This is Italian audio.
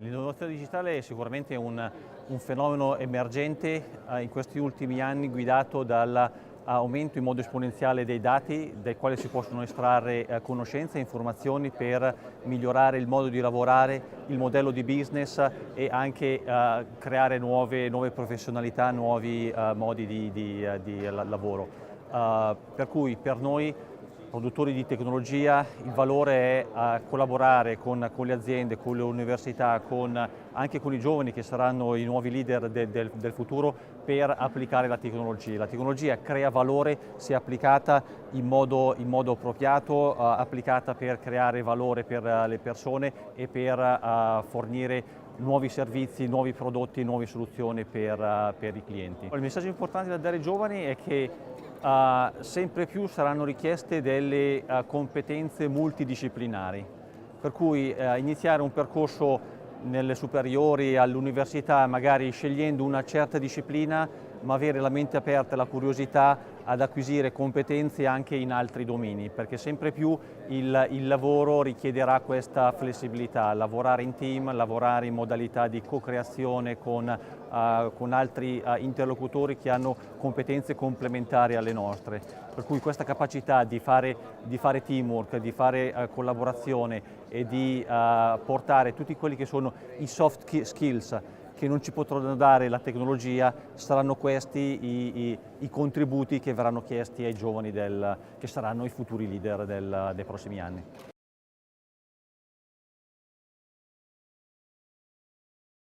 L'innovazione digitale è sicuramente un fenomeno emergente in questi ultimi anni, guidato dall'aumento in modo esponenziale dei dati, dai quali si possono estrarre conoscenze e informazioni per migliorare il modo di lavorare, il modello di business e anche creare nuove professionalità, nuovi modi di lavoro. Per cui per noi produttori di tecnologia il valore è collaborare con le aziende, con le università, anche con i giovani che saranno i nuovi leader del futuro per applicare la tecnologia. La tecnologia crea valore se applicata in modo appropriato, applicata per creare valore per le persone e per fornire nuovi servizi, nuovi prodotti, nuove soluzioni per i clienti. Il messaggio importante da dare ai giovani è che sempre più saranno richieste delle competenze multidisciplinari, per cui iniziare un percorso nelle superiori, all'università, magari scegliendo una certa disciplina, ma avere la mente aperta e la curiosità ad acquisire competenze anche in altri domini, perché sempre più il lavoro richiederà questa flessibilità, lavorare in team, lavorare in modalità di co-creazione con altri interlocutori che hanno competenze complementari alle nostre. Per cui questa capacità di fare teamwork, di fare collaborazione e di portare tutti quelli che sono i soft skills che non ci potranno dare la tecnologia, saranno questi i contributi che verranno chiesti ai giovani che saranno i futuri leader dei prossimi anni.